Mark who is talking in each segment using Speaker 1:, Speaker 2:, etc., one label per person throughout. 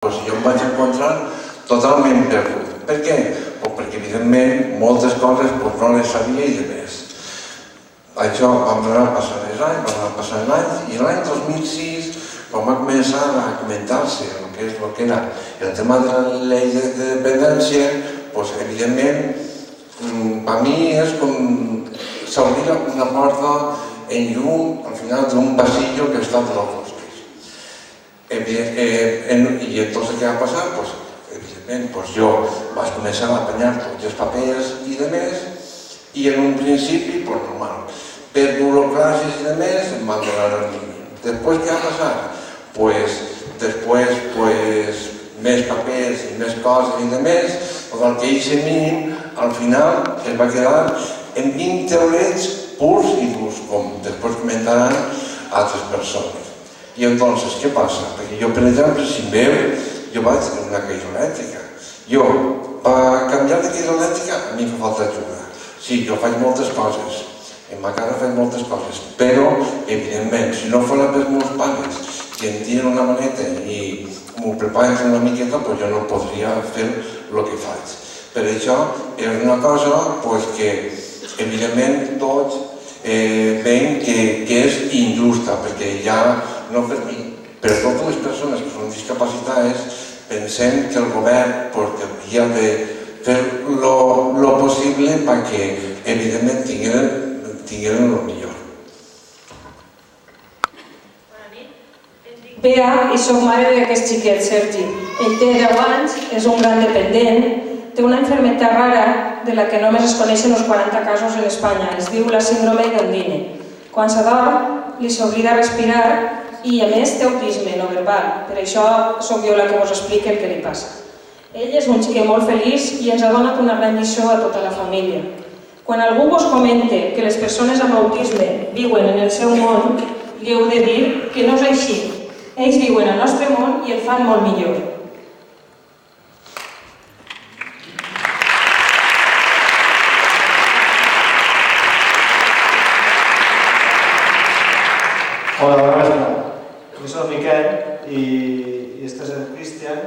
Speaker 1: Jo em vaig encontrar totalment perdut. Per què? Perquè, evidentment, moltes coses no les sabia i de més. Això vam anar passant els anys, i l'any 2006, quan va començar a comentar-se el que era el tema de la llei de dependència, evidentment, per mi és com s'obrir una porta en llum al final d'un passillo que està de los bosques. I entonces què va passar? Evidentment, jo vaig començar a apanyar tots els papers i de més, i en un principi, normal, per burocràcies i de més, em van donar el mínim. Després què va passar? Després, més papers i més coses i de més, el que eixe mínim, al final, es va quedar en 20 eurets purs i durs, com després comentaran altres persones. I entonces, què passa? Perquè jo, per exemple, si em veu, jo vaig tenir una caïda elèctrica. Jo, per canviar de caïda elèctrica, a mi em fa falta ajuda. Sí, jo faig moltes coses, en ma casa faig moltes coses, però, evidentment, si no fos per meus pares, que em tiren una maneta i m'ho preparen una miqueta, jo no podria fer el que faig. Per això, és una cosa que, evidentment, tots veiem que és injusta, perquè ja no per mi, per totes les persones que són discapacitades, pensem que el govern hauria de fer lo possible perquè, evidentment, tingueren el millor.
Speaker 2: Bona nit. Em dic Bea i soc mare d'aquest xiquet, Sergi. Ell té 10 anys, és un gran dependent, té una malaltia rara de la que només es coneixen uns 40 casos en Espanya. Es diu la síndrome d'Ondine. Quan s'adorm, li s'oblida respirar i, a més, té autisme no verbal. Per això sóc jo la que us explica el que li passa. Ell és un xiquet molt feliç i ens ha donat una gran lliçó a tota la família. Quan algú vos comente que les persones amb autisme viuen en el seu món, li heu de dir que no és així. Ells viuen al nostre món i el fan molt millor.
Speaker 3: Hola, bona vesprada. Jo soc Miquel i este és el Cristian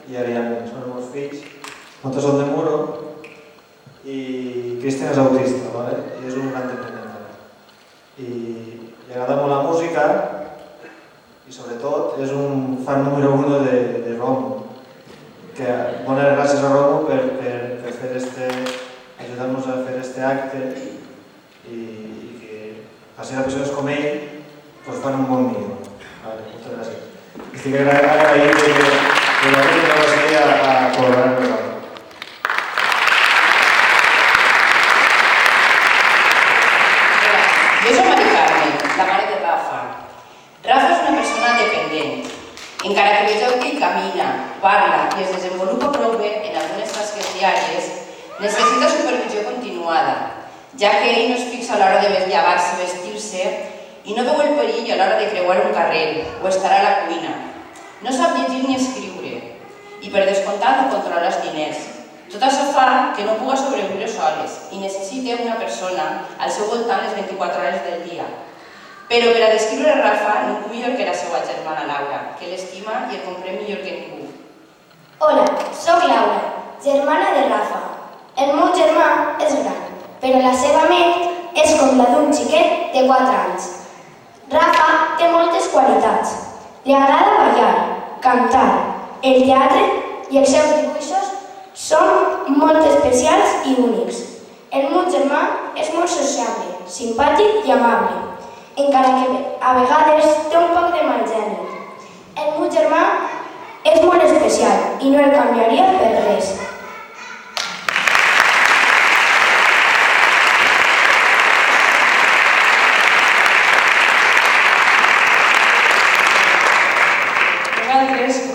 Speaker 3: i Ariadna, són els meus fills. Nosaltres som de Muro i Cristian és autista, i és un gran dependent. I li agrada molt la música i sobretot és un fan número 1 de Romo. Bones gràcies a Romo per ajudar-nos a fer este acte i que així les persones com ell fan un bon millor. Moltes gràcies. Estic agraït que la gent va seguir a col·laborar amb nosaltres.
Speaker 4: Jo soc Mari Carmen, la mare de Rafa. Rafa és una persona dependent. Encara que vegeu que ell camina, parla i es desenvolupa prou bé en algunes tasques diàries, necessita supervisió continuada, ja que ell no es fixa a l'hora de llevar-se, vestir-se i no veu el perill a l'hora de creuar un carrer o estar a la cuina. No sap llegir ni escriure i, per descomptat, no controla els diners. Tot això fa que no puga sobreviure soles i necessita una persona al seu voltant les 24 hores del dia. Però per a descriure Rafa, ningú millor que la seva germana Laura, que l'estima i el comprèn millor que ningú.
Speaker 5: Hola, soc Laura, germana de Rafa. El meu germà és gran, però la seva ment és com la d'un xiquet de 4 anys. Rafa té moltes qualitats. Li agrada ballar, cantar, el teatre i els seus dibuixos són molt especials i únics. El meu germà és molt sociable, simpàtic i amable, encara que a vegades té un poc de mal geni. El meu germà és molt especial i no el canviaria per res.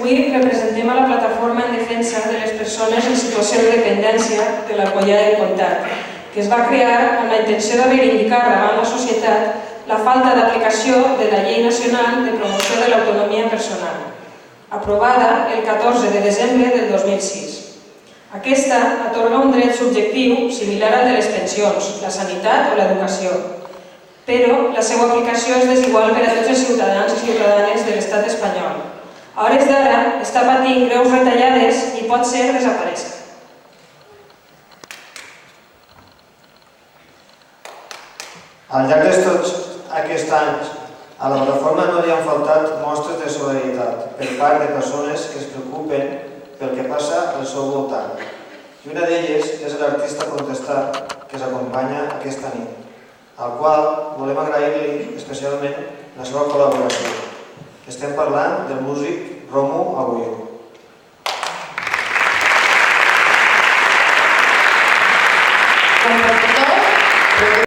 Speaker 2: Avui representem a la plataforma en defensa de les persones en situació de dependència de la Collada del Comtat, que es va crear amb la intenció de reivindicar davant la societat la falta d'aplicació de la Llei Nacional de Promoció de l'Autonomia Personal, aprovada el 14 de desembre del 2006. Aquesta atorga un dret subjectiu similar al de les pensions, la sanitat o l'educació, però la seva aplicació és desigual per a tots els ciutadans i ciutadanes de l'estat espanyol. A hores d'ara està patint greus retallades i pot ser desaparèixer.
Speaker 3: Al llarg de tots aquests anys, a la plataforma no hi han faltat mostres de solidaritat per part de persones que es preocupen pel que passa al seu voltant. I una d'elles és l'artista Contestar, que s'acompanya aquesta nit, al qual volem agrair-li especialment la seva col·laboració. Estem parlant del músic Romu Agulló.